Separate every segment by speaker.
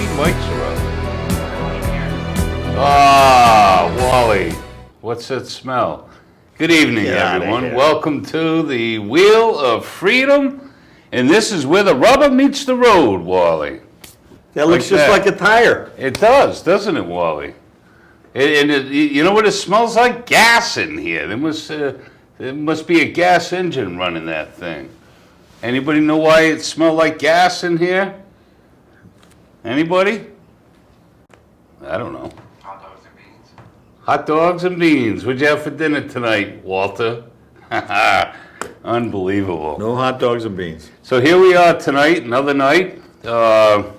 Speaker 1: many mics are up? Ah, Wally, what's that smell? Good evening, everyone. Welcome to the Wheel of Freedom, and this is where the rubber meets the road, Wally.
Speaker 2: That looks just like a tire.
Speaker 1: It does, doesn't it, Wally? You know what it smells like? Gas in here. There must be a gas engine running that thing. Anybody know why it smelled like gas in here? Anybody? I don't know.
Speaker 3: Hot dogs and beans.
Speaker 1: Hot dogs and beans. What'd you have for dinner tonight, Walter? Unbelievable.
Speaker 2: No hot dogs and beans.
Speaker 1: So here we are tonight, another night. I'm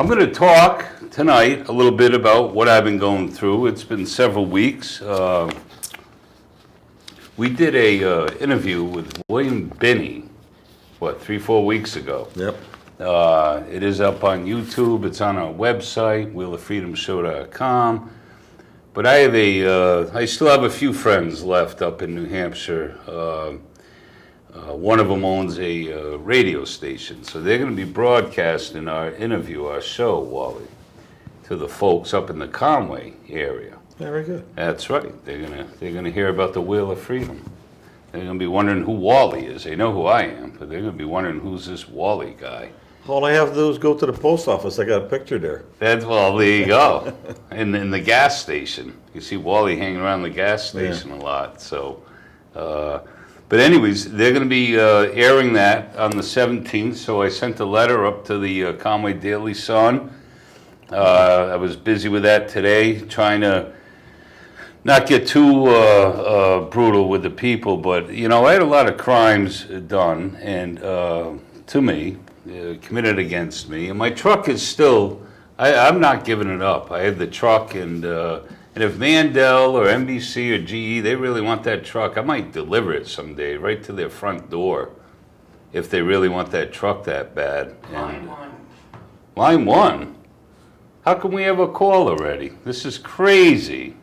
Speaker 1: going to talk tonight a little bit about what I've been going through. It's been several weeks. We did a interview with William Binney, 3-4 weeks ago.
Speaker 2: Yep.
Speaker 1: It is up on YouTube. It's on our website, wheeloffreedomshow.com. But I still have a few friends left up in New Hampshire. One of them owns a radio station, so they're going to be broadcasting our interview, our show, Wally, to the folks up in the Conway area.
Speaker 2: Very good.
Speaker 1: That's right. They're gonna hear about the Wheel of Freedom. They're gonna be wondering who Wally is. They know who I am, but they're gonna be wondering who's this Wally guy.
Speaker 2: All I have to do is go to the post office. I got a picture there.
Speaker 1: Well, there you go. in the gas station, you see Wally hanging around the gas station a lot. So, but anyways, they're gonna be airing that on the 17th. So I sent a letter up to the Conway Daily Sun. I was busy with that today, trying to not get too brutal with the people, but I had a lot of crimes done and to me, committed against me, and my truck is still. I'm not giving it up. I have the truck, and if Mandel or NBC or GE they really want that truck, I might deliver it someday right to their front door, if they really want that truck that bad.
Speaker 3: Line one.
Speaker 1: Line one. How come we have a call already? This is crazy.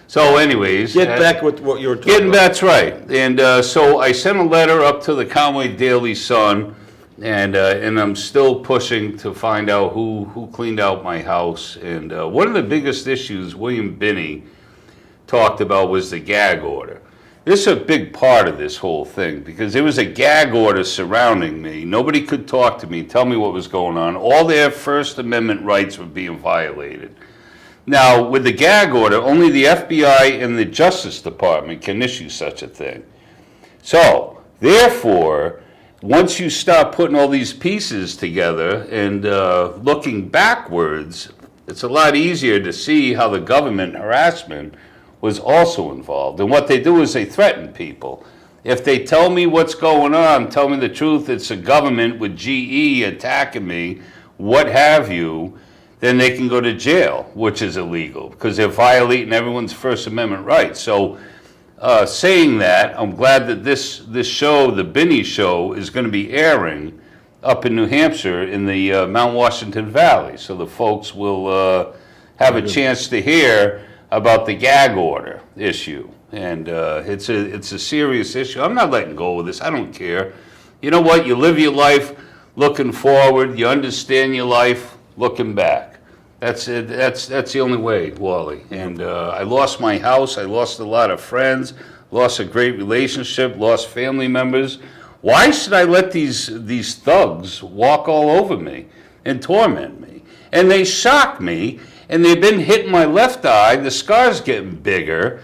Speaker 1: So anyways.
Speaker 2: Get back with what you were talking about.
Speaker 1: That's right. And so I sent a letter up to the Conway Daily Sun, and I'm still pushing to find out who cleaned out my house. And one of the biggest issues William Binney talked about was the gag order. This is a big part of this whole thing because there was a gag order surrounding me. Nobody could talk to me, tell me what was going on. All their First Amendment rights were being violated. Now, with the gag order, only the FBI and the Justice Department can issue such a thing. So, therefore, once you start putting all these pieces together and looking backwards, it's a lot easier to see how the government harassment was also involved. And what they do is they threaten people. If they tell me what's going on, tell me the truth, it's the government with GE attacking me, what have you, then they can go to jail, which is illegal because they're violating everyone's First Amendment rights. So saying that, I'm glad that this show, the Binney Show, is going to be airing up in New Hampshire in the Mount Washington Valley. So the folks will have a chance to hear about the gag order issue, and it's a serious issue. I'm not letting go of this. I don't care. You know what? You live your life looking forward. You understand your life looking back. That's it. That's the only way, Wally. And I lost my house. I lost a lot of friends. Lost a great relationship. Lost family members. Why should I let these thugs walk all over me and torment me? And they shock me. And they've been hitting my left eye. The scar's getting bigger.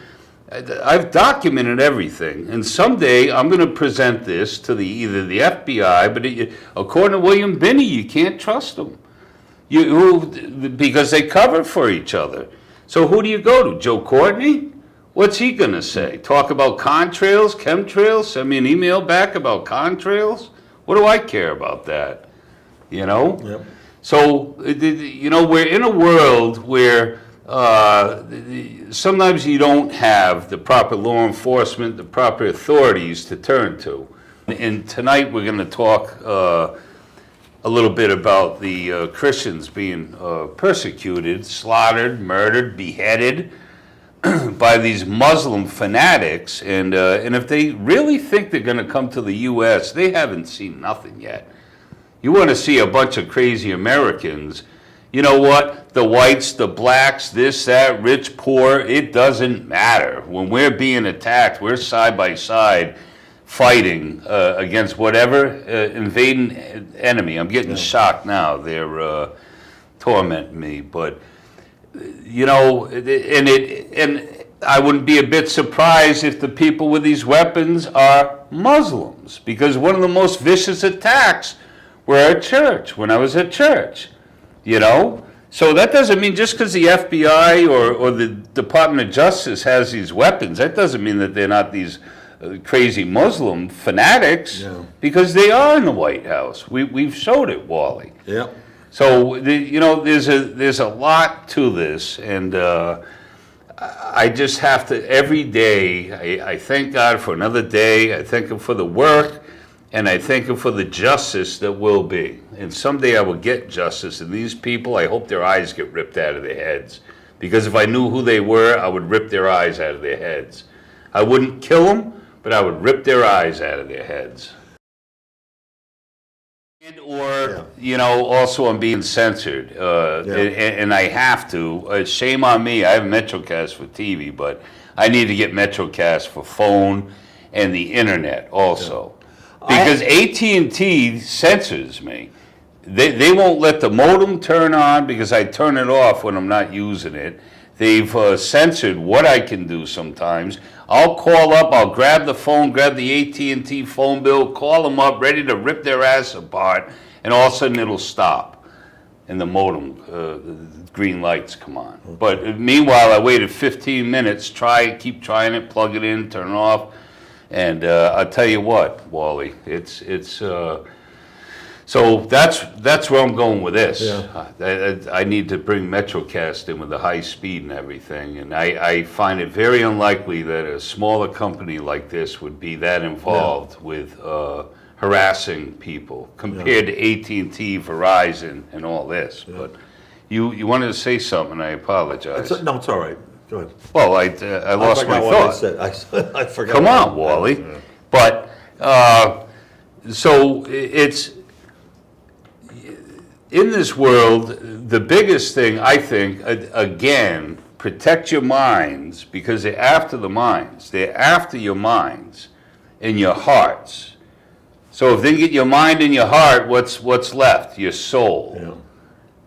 Speaker 1: I've documented everything. And someday I'm going to present this to either the FBI, but according to William Binney, you can't trust them. Because they cover for each other. So who do you go to? Joe Courtney? What's he going to say? Talk about contrails, chemtrails? Send me an email back about contrails? What do I care about that?
Speaker 2: Yep.
Speaker 1: So, we're in a world where sometimes you don't have the proper law enforcement, the proper authorities to turn to. And tonight we're going to talk a little bit about the Christians being persecuted, slaughtered, murdered, beheaded by these Muslim fanatics. And if they really think they're going to come to the U.S., they haven't seen nothing yet. You want to see a bunch of crazy Americans. You know what? The whites, the blacks, this, that, rich, poor, it doesn't matter. When we're being attacked, we're side by side fighting against whatever invading enemy. I'm getting shocked now. They're tormenting me. But, you know, and I wouldn't be a bit surprised if the people with these weapons are Muslims, because one of the most vicious attacks were at church, when I was at church. You know, so that doesn't mean just because the FBI or the Department of Justice has these weapons, that doesn't mean that they're not these crazy Muslim fanatics, because they are in the White House. We've showed it, Wally.
Speaker 2: Yeah.
Speaker 1: So you know, there's a lot to this, and I just have to every day. I thank God for another day. I thank Him for the work. And I thank Him for the justice that will be. And someday I will get justice. And these people, I hope their eyes get ripped out of their heads. Because if I knew who they were, I would rip their eyes out of their heads. I wouldn't kill them, but I would rip their eyes out of their heads. And or, you know, also I'm being censored. And I have to. Shame on me. I have Metrocast for TV, but I need to get Metrocast for phone and the internet also. Because AT&T censors me. They won't let the modem turn on because I turn it off when I'm not using it. They've censored what I can do sometimes. I'll call up, I'll grab the phone, grab the AT&T phone bill, call them up, ready to rip their ass apart, and all of a sudden it'll stop. And the modem, the green lights come on. But meanwhile, I waited 15 minutes, keep trying it, plug it in, turn it off. And I'll tell you what, Wally, it's so that's where I'm going with this. I need to bring Metrocast in with the high speed and everything, and I find it very unlikely that a smaller company like this would be that involved with harassing people compared to AT&T, Verizon, and all this. But you wanted to say something, I apologize.
Speaker 2: No, it's all right. Go ahead.
Speaker 1: Well, I lost my thought.
Speaker 2: I forgot.
Speaker 1: Come on, Wally. But so it's in this world. The biggest thing I think, again, protect your minds, because they're after the minds. They're after your minds and your hearts. So if they get your mind and your heart, what's left? Your soul.
Speaker 2: Yeah.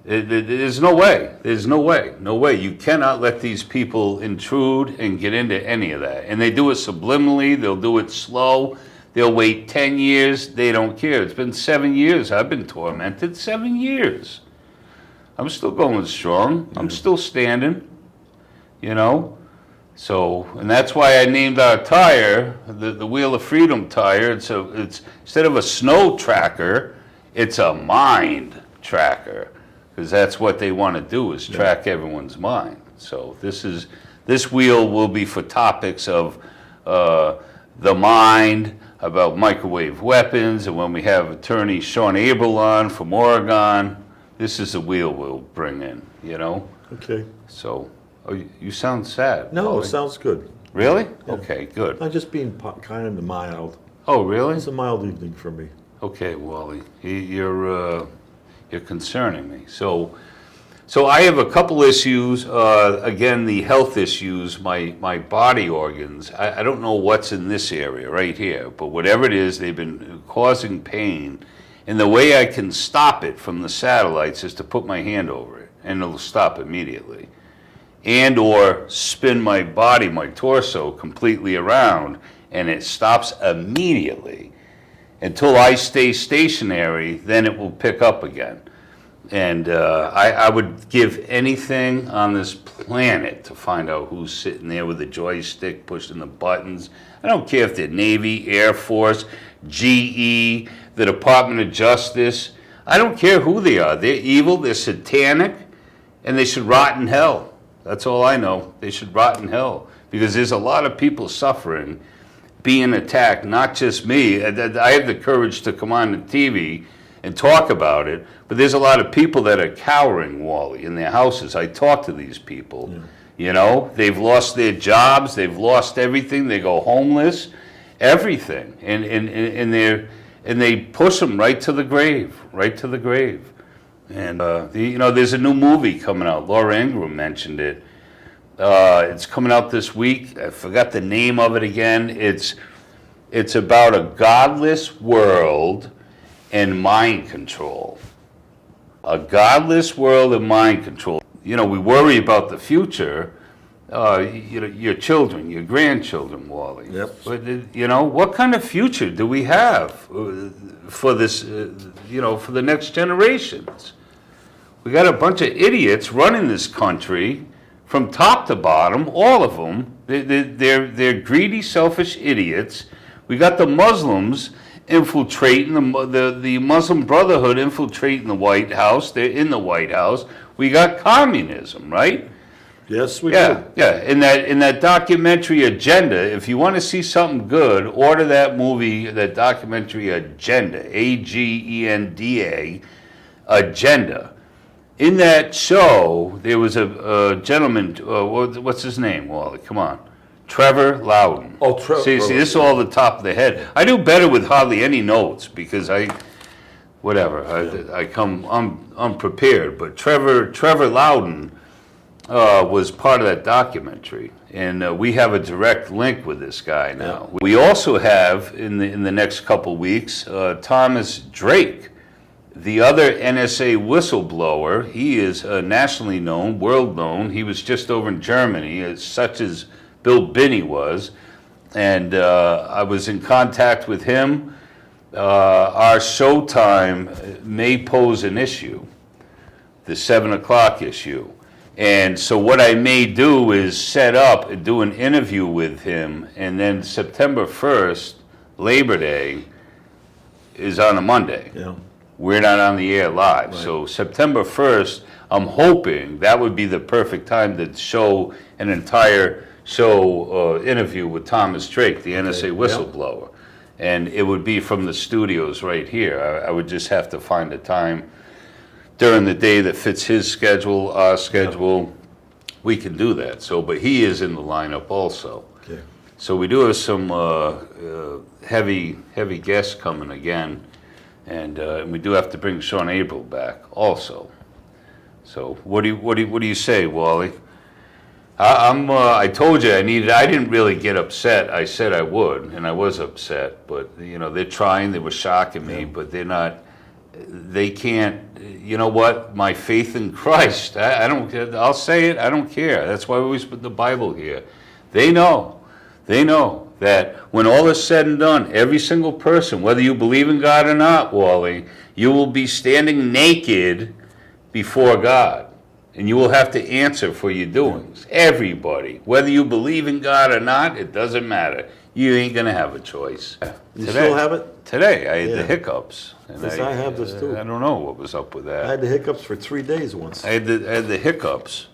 Speaker 1: There's no way. There's no way. No way. You cannot let these people intrude and get into any of that. And they do it subliminally. They'll do it slow. They'll wait 10 years. They don't care. It's been 7 years. I've been tormented. 7 years. I'm still going strong. I'm still standing. You know? So, and that's why I named our tire the Wheel of Freedom tire. It's instead of a snow tracker, it's a mind tracker. Because that's what they want to do, is track everyone's mind. So this wheel will be for topics of the mind, about microwave weapons, and when we have attorney Sean Abel on from Oregon, this is the wheel we'll bring in, you know?
Speaker 2: Okay.
Speaker 1: So, you sound sad.
Speaker 2: No,
Speaker 1: Wally.
Speaker 2: it sounds good.
Speaker 1: Really? Okay, good.
Speaker 2: I'm just being kind of mild.
Speaker 1: Oh, really?
Speaker 2: It's a mild evening for me.
Speaker 1: Okay, Wally, you're concerning me. So I have a couple issues. Again, the health issues, my body organs. I don't know what's in this area right here, but whatever it is, they've been causing pain. And the way I can stop it from the satellites is to put my hand over it, and it'll stop immediately. And or spin my body, my torso, completely around, and it stops immediately. Until I stay stationary, then it will pick up again. And I would give anything on this planet to find out who's sitting there with the joystick, pushing the buttons. I don't care if they're Navy, Air Force, GE, the Department of Justice. I don't care who they are. They're evil, they're satanic, and they should rot in hell. That's all I know. They should rot in hell. Because there's a lot of people suffering, being attacked, not just me. I have the courage to come on the TV and talk about it, but there's a lot of people that are cowering, Wally, in their houses. I talk to these people. You know, they've lost their jobs, they've lost everything, they go homeless, everything. And and they push them right to the grave, right to the grave. And there's a new movie coming out. Laura Ingraham mentioned it. It's coming out this week. I forgot the name of it again. It's about a godless world and mind control. A godless world and mind control. We worry about the future. Your children, your grandchildren, Wally.
Speaker 2: Yep.
Speaker 1: But what kind of future do we have for this? For the next generations. We got a bunch of idiots running this country from top to bottom. All of them. They're greedy, selfish idiots. We got the Muslims infiltrating the Muslim Brotherhood infiltrating the White House. They're in the White House. We got communism, right?
Speaker 2: Yes, we
Speaker 1: Yeah,
Speaker 2: do.
Speaker 1: yeah. In that documentary Agenda, if you want to see something good, order that movie, that documentary Agenda, Agenda, Agenda. In that show, there was a gentleman. What's his name, Wally? Come on. Trevor Loudon.
Speaker 2: Oh, Trevor.
Speaker 1: See, this is all the top of the head. I do better with hardly any notes because I come unprepared. But Trevor Loudon was part of that documentary, and we have a direct link with this guy now. Yeah. We also have in the next couple weeks Thomas Drake, the other NSA whistleblower. He is nationally known, world known. He was just over in Germany, such as Bill Binney was, and I was in contact with him. Our showtime may pose an issue, the 7 o'clock issue. And so what I may do is set up and do an interview with him, and then September 1st, Labor Day, is on a Monday.
Speaker 2: Yeah.
Speaker 1: We're not on the air live. Right. So September 1st, I'm hoping that would be the perfect time to show an entire show interview with Thomas Drake, the NSA whistleblower. Yeah. And it would be from the studios right here. I would just have to find a time during the day that fits his schedule, our schedule. We can do that. So, but he is in the lineup also.
Speaker 2: Okay. So
Speaker 1: we do have some heavy guests coming again, and we do have to bring Sean April back also. So what do you say, Wally? I told you I didn't really get upset. I said I would, and I was upset. But they're trying. They were shocking me, but they're not. They can't. You know what? My faith in Christ. I don't. I'll say it. I don't care. That's why we always put the Bible here. They know. They know that when all is said and done, every single person, whether you believe in God or not, Wally, you will be standing naked before God. And you will have to answer for your doings. Everybody. Whether you believe in God or not, it doesn't matter. You ain't going to have a choice.
Speaker 2: You still have it?
Speaker 1: Today, I had the hiccups. And
Speaker 2: Yes, I have this too.
Speaker 1: I don't know what was up with that.
Speaker 2: I had the hiccups for 3 days once.
Speaker 1: I had the hiccups.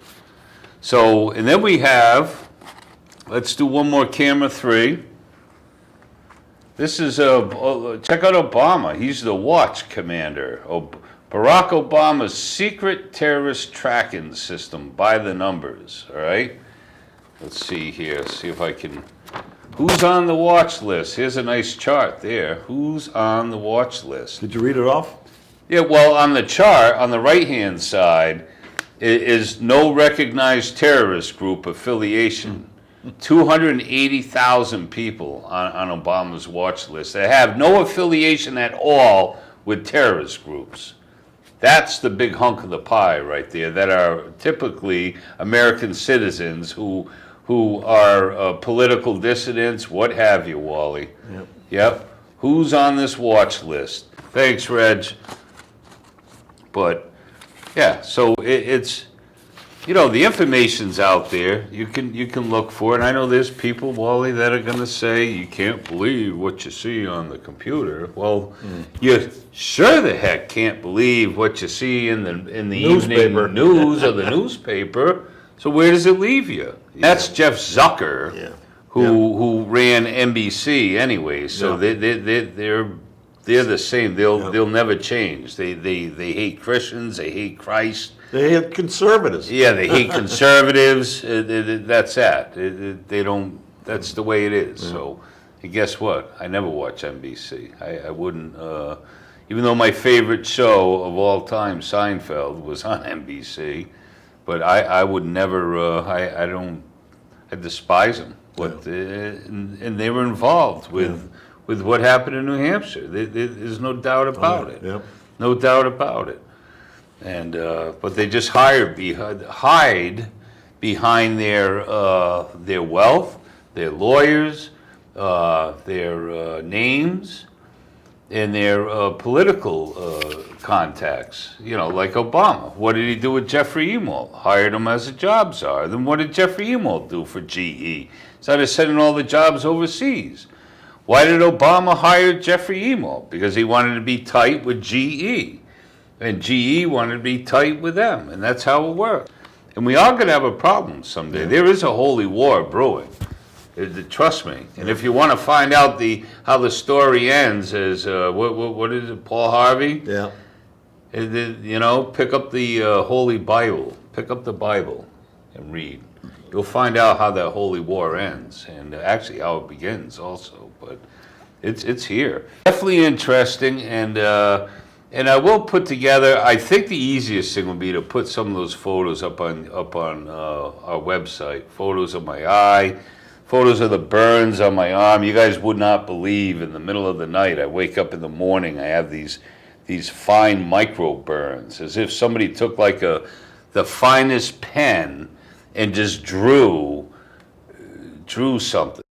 Speaker 1: So, and then we have, let's do one more camera 3. This is, check out Obama. He's the watch commander. Barack Obama's secret terrorist tracking system by the numbers, all right? Let's see here, see if I can, who's on the watch list? Here's a nice chart there. Who's on the watch list?
Speaker 2: Did you read it off?
Speaker 1: Yeah, well, on the chart, on the right-hand side, is no recognized terrorist group affiliation. 280,000 people on Obama's watch list that have no affiliation at all with terrorist groups. That's the big hunk of the pie right there that are typically American citizens who are political dissidents, what have you, Wally. Yep. Who's on this watch list? Thanks, Reg. But, yeah, so it's, the information's out there. You can look for it. I know there's people, Wally, that are going to say you can't believe what you see on the computer. Well, you sure the heck can't believe what you see in the
Speaker 2: Newspaper.
Speaker 1: evening news or the newspaper. So where does it leave you? That's Jeff Zucker, who ran NBC anyway. So they're the same. They'll never change. They hate Christians. They hate Christ.
Speaker 2: They hate conservatives.
Speaker 1: Yeah, they hate conservatives. That's that. They don't. That's the way it is. So, And guess what? I never watch NBC. I wouldn't, even though my favorite show of all time, Seinfeld, was on NBC, but I would never, I despise them. And they were involved with what happened in New Hampshire. There's no doubt about it.
Speaker 2: Yep.
Speaker 1: No doubt about it. And but they just hide behind their wealth, their lawyers, their names, and their political contacts. You know, like Obama. What did he do with Jeffrey Emmett? Hired him as a job czar. Then what did Jeffrey Emmett do for GE? Started sending all the jobs overseas. Why did Obama hire Jeffrey Emmett? Because he wanted to be tight with GE. And GE wanted to be tight with them. And that's how it worked. And we are going to have a problem someday. There is a holy war brewing. Trust me. And if you want to find out how the story ends, as what is it, Paul Harvey?
Speaker 2: Yeah.
Speaker 1: You know, pick up the Holy Bible. Pick up the Bible and read. You'll find out how that holy war ends, and actually how it begins also. But it's here. Definitely interesting, and I will put together. I think the easiest thing would be to put some of those photos up on our website. Photos of my eye. Photos of the burns on my arm. You guys would not believe, in the middle of the night, I wake up in the morning, I have these fine micro burns, as if somebody took like the finest pen and just drew something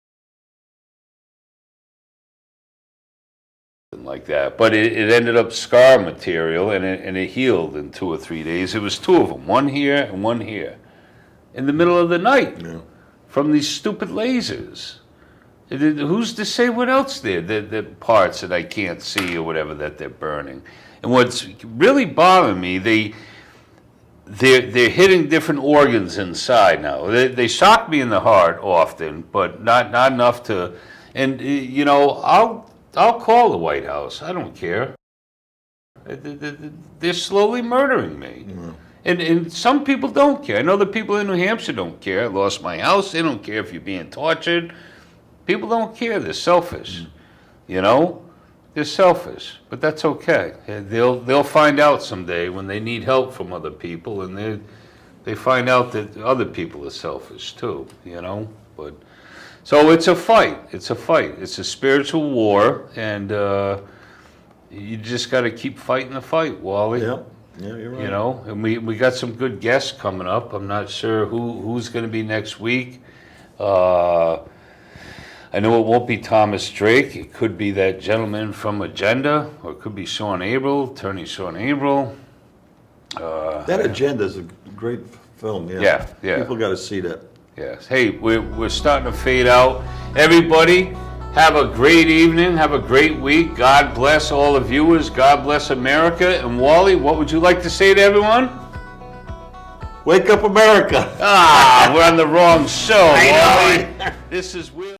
Speaker 1: like that. But it ended up scar material, and it healed in 2 or 3 days. It was 2 of them, one here and one here, in the middle of the night.
Speaker 2: Yeah.
Speaker 1: From these stupid lasers. Who's to say what else the parts that I can't see or whatever that they're burning? And what's really bothering me, they're hitting different organs inside now. They shock me in the heart often, but not enough to. And you know, I'll call the White House. I don't care. They're slowly murdering me. Mm-hmm. And some people don't care. I know the people in New Hampshire don't care. I lost my house. They don't care if you're being tortured. People don't care. They're selfish. You know? They're selfish. But that's okay. They'll find out someday when they need help from other people, and they find out that other people are selfish too, you know? But so it's a fight. It's a fight. It's a spiritual war, and you just got to keep fighting the fight, Wally.
Speaker 2: Yep. Yeah, you're right.
Speaker 1: You know, and we got some good guests coming up. I'm not sure who's going to be next week. I know it won't be Thomas Drake. It could be that gentleman from Agenda, or it could be Sean Averill, attorney Sean Averill.
Speaker 2: That Agenda is a great film.
Speaker 1: Yeah.
Speaker 2: People got to see that.
Speaker 1: Yes. Hey, we're starting to fade out. Everybody, have a great evening. Have a great week. God bless all the viewers. God bless America. And Wally, what would you like to say to everyone?
Speaker 2: Wake up, America!
Speaker 1: We're on the wrong show, Wally. This is Will.